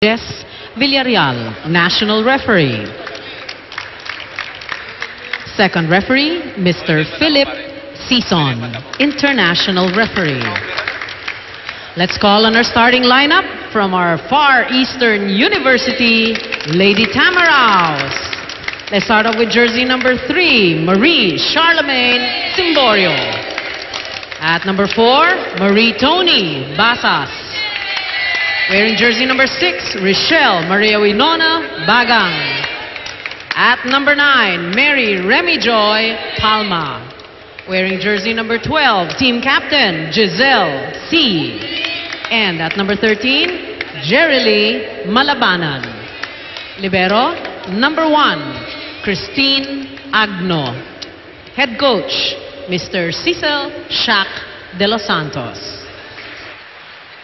Jess Villarreal, National Referee. Second referee, Mr. Philip Sison, International Referee. Let's call on our starting lineup from our Far Eastern University, Lady Tamaraos. Let's start off with jersey number 3, Marie Charlemagne Simborio. At number 4, Marie Tony Basas. Wearing jersey number 6, Richelle Maria Winona Bagang. At number 9, Mary Remy Joy Palma. Wearing jersey number 12, team captain Giselle C. And at number 13, Jerilee Malabanan. Libero, number 1, Christine Agno. Head coach, Mr. Cecil Shaq de los Santos.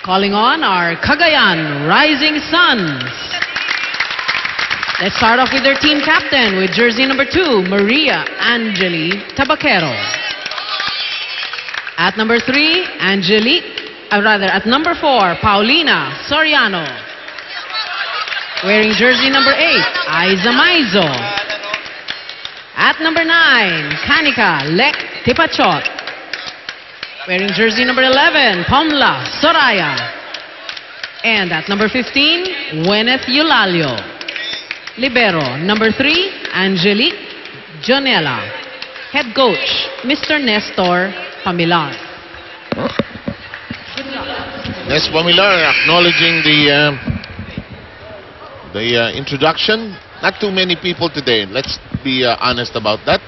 Calling on our Cagayan Rising Suns. Let's start off with their team captain with jersey number 2, Maria Angeli Tabaquero. At number 3, at number 4, Paulina Soriano. Wearing jersey number 8, Aiza Maizo. At number 9, Kanika Lek Tipachot. Wearing jersey number 11, Pomla Soraya. And at number 15, Gwyneth Eulalio. Libero, number 3, Angelique Jonella. Head coach, Mr. Nestor Pamilar. Nes Pamilar acknowledging the introduction. Not too many people today. Let's be honest about that.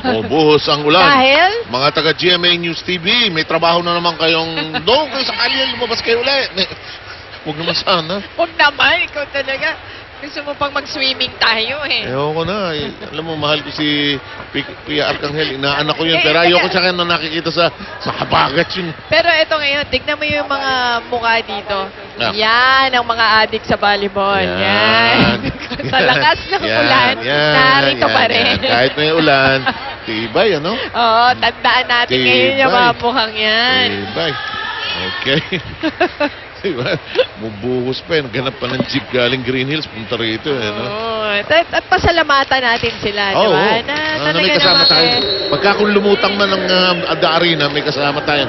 Buhos ang ulan. Dahil? Mga taga GMA News TV, may trabaho na naman kayong doon kung sakali lumabas kayo ulit. Huwag naman sana. Huwag naman, ikaw talaga. Gusto mo pang mag-swimming tayo eh. Ewan ko na. Alam mo, mahal ko si Pia Arcangel. Inaanak ko yun. Pero ayoko sa kanya na nakikita sa habagat yun. Pero eto ngayon, tignan mo yung mga mukha dito. Yeah. Yan, ang mga adik sa volleyball. Yan. Sa lakas ng ulan, narito pa rin. Kahit may ulan, tibay, ano? Oo, tandaan natin ngayon yung mga mukhang yan. Tibay. Okay. Diba? Mubuhos pa yun. Ganap pa ng jeep galing Green Hills. Punta rito. Oo. At pasalamatan natin sila. Oo. Diba? Na may kasama tayo. Pagka kung lumutang man ng the arena, may kasama tayo.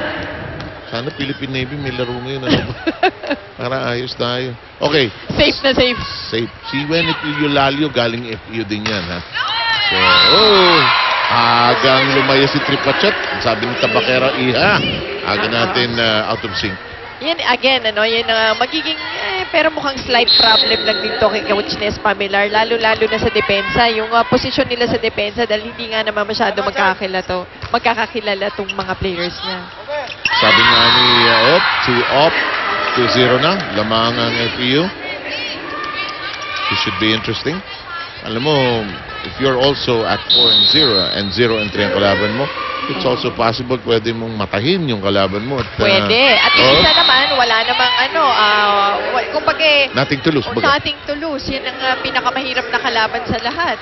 Sana Philippine Navy may laro ngayon. Ano? Para ayos tayo. Okay. Safe na safe. Safe. Si Gwyneth Eulalio galing FEU din yan. Ha? So, agang lumaya si Tripachat. Sabi ni Tabaquero, iha. Aga natin out of sync. Yan, again, yan magiging, pero mukhang slight problem lang dito kay Coach Nes Pamilar, lalo-lalo na sa depensa. Yung posisyon nila sa depensa dahil hindi nga naman masyado magkakakilala tong mga players niya. Sabi nga ni Op, 2-0 na, lamang ang FEU. This should be interesting. Alam mo, if you're also at 4-0 and 0-3 ang kalaban mo, it's also possible pwede mong matahin yung kalaban mo. At, pwede. At isa naman, wala namang kumbaga, nothing to lose. Nothing to lose. Yan ang pinakamahirap na kalaban sa lahat.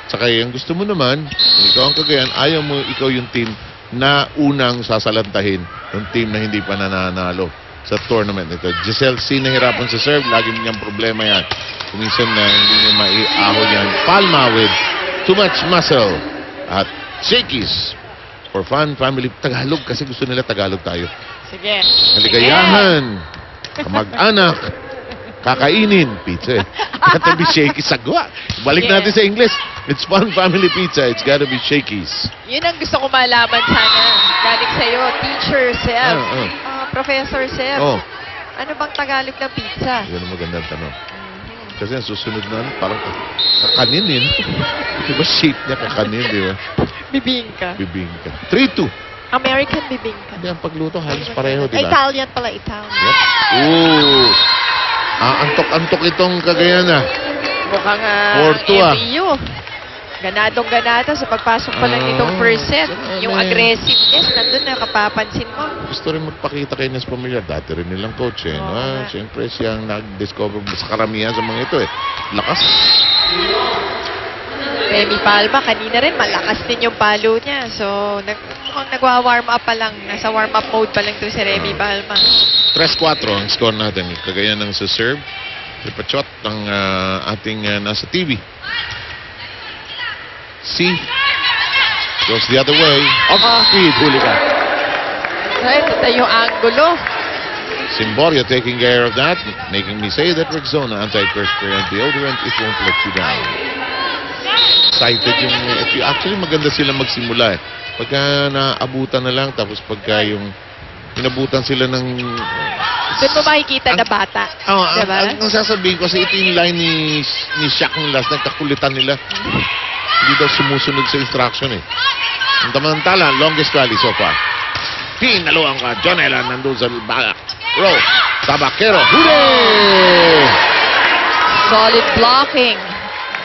Saka yung gusto mo naman, ikaw ang Cagayan, ayaw mo ikaw yung team na unang sasalantahin yung team na hindi pa nananalo sa tournament. Ito, Giselle C. nahirapan sa serve. Lagi niyang problema yan. Kuminsan na hindi niya maiahon yan. Palma with too much muscle. At Shakies for fun, family, Tagalog. Kasi gusto nila Tagalog tayo. Sige. Kaligayahan. Kamag-anak. Kakainin. Pizza eh. Gotta be Shakies. Sagwa. Balik natin sa English. It's fun family pizza. It's gotta be Shakies. Yun ang gusto ko malaman sana. Galing sa'yo, Teacher Seb. Professor Seb. Ano bang Tagalog ng pizza? Yan ang magandang tanong. Kasi ang susunod na, parang kakanin yun. Diba shape niya kakanin, di ba? Bibingka. Bibingka. 3-2. American bibingka. Hindi, ang pagluto halos pareho, di ba? Italian pala, Italian. Yep. Ooh. Antok-antok itong Cagayan ah. Mukhang 4-2 FEU. Ganadong-ganado sa pagpasok pa lang itong first set. Yung aggressiveness, nandun nakapapansin mo. Gusto rin magpakita kay Nes Pamilar. Dati rin nilang coach eh. No? Siyempre siyang nag-discover sa karamihan sa mga ito eh. Lakas. Remy Palma, kanina rin malakas din yung palo niya. So, mukhang nagwa-warm up pa lang. Nasa warm up mode pa lang to si Remy Palma. 3-4 ang score natin. Cagayan ng sa serve. Ipachot ng ating nasa TV. C. Goes the other way. Off speed. Huli ka. Right, ito yung angulo. Simborio taking care of that, making me say that Rexona anti-perspirant deodorant, it won't let you down. Excited yung FEU. Actually, maganda sila magsimula eh. Pagka naabutan na lang, tapos pagka yung inabutan sila ng... Doon mo makikita na bata. Diba? Ang sasabihin ko, kasi ito yung line ni Shaq ng last, nagkakulitan nila. Hindi daw sumusunod sa instruction eh. Ang tamantala, longest rally so far. Pinaluan ka, John Elan, nandun sa back row. Tabakero, huli! Solid blocking.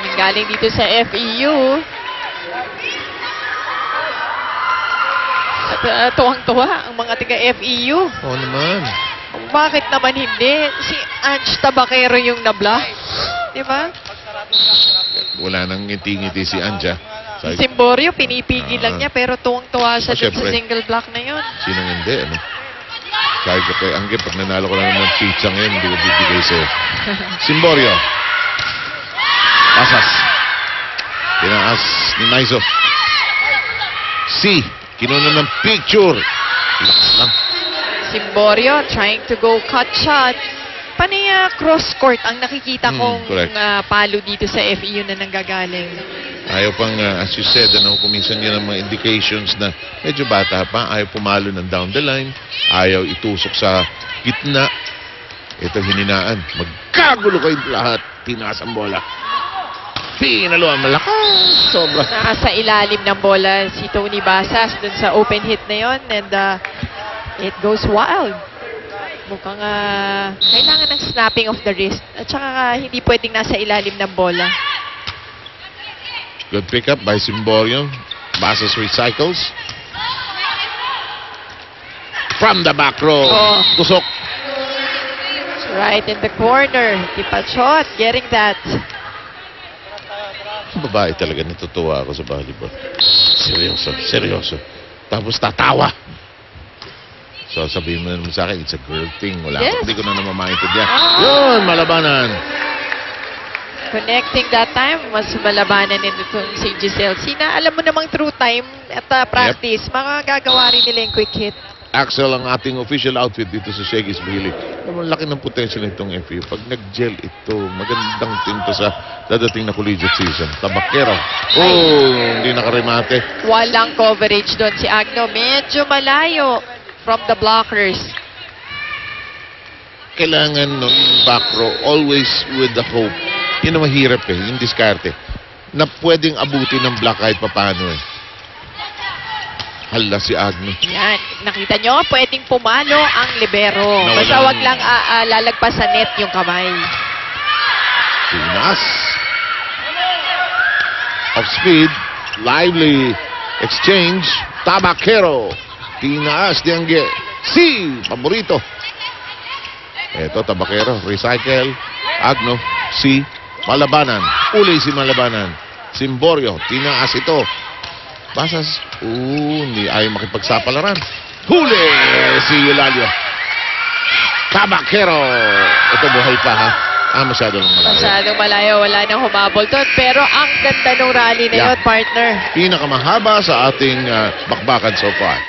Yung galing dito sa FEU. At tuwang-tuwa ang mga taga-FEU. Oo naman. Bakit naman hindi? Si Ange Tabakero yung nablock. Diba? Wala nang ngiti-ngiti si Anja. Si Simborio, pinipigil lang niya, pero tuwang-tuwa siya dun sa syempre. single block na yun. Sinong hindi, ano? Sabi ko kay Angge, pag nanalo ko lang ng pizza ngayon, hindi ko bibigay sa'yo. Simborio. Pasas. Tinaas ni Maizo. C. Kinunan ng picture. Lakas lang. Simborio trying to go cut shot. Panay cross court ang nakikita kong correct. palo dito sa FEU na nanggagaling. Ayaw pang, as you said, kuminsan yan ang mga indications na medyo bata pa. Ayaw pumalo ng down the line. Ayaw itusok sa gitna. Ito hininaan. Magkagulo kayong lahat. Tinaas ang bola. Pinaluan, malakas. Sobra. Nasa ilalim ng bola si Tony Basas dun sa open hit na yon, and it goes wild. Mukhang kailangan ng snapping of the wrist. At saka hindi pwedeng nasa ilalim ng bola. Good pickup by Simborio. Basas recycles. From the back row. Oh. Tusok. Right in the corner. Tipachot getting that. Babae talaga, natutuwa ako sa volleyball. Seryoso, seryoso. Tapos tatawa. So sabihin mo naman sa akin, it's a girl thing. Wala Yes. Hindi ko na naman maintindihan. Yun, malabanan. Connecting that time, mas malabanan nito si Giselle Sina. Alam mo namang through time at practice, makagagawa rin nila yung quick hit. Axel ang ating official outfit dito sa Shaggy's Billy. Ang laki ng potential nitong FEU. Pag nag-gel ito, magandang team to sa dadating na collegiate season. Tabakero. Oh, hindi nakarimate. Walang coverage doon si Agno. Medyo malayo from the blockers. Kailangan ng back row always with the hope. Yun ang mahirap eh, yung diskarte. Na pwedeng abutin ng block kahit papano eh. Hala si Agno. Yan. Nakita nyo, pwedeng pumalo ang libero. Nawalan. Basta wag lang lalagpas sa net yung kamay. Tinas. Off speed. Lively exchange. Tabakero. Tinaas di Angge. Si paborito. Eto, Tabakero. Recycle. Agno. Si Malabanan. Uli si Malabanan. Simborio. Tinaas ito. Basas. Hindi ayaw makipagsapalaran. Huli si Eulalio. Tabakero. Ito buhay pa ha. Masyado lang malayo. Masyadong malayo. Wala nang humabol doon. Pero ang ganda ng rally na Yeah. yun, partner. Pinakamahaba sa ating bakbakan so far.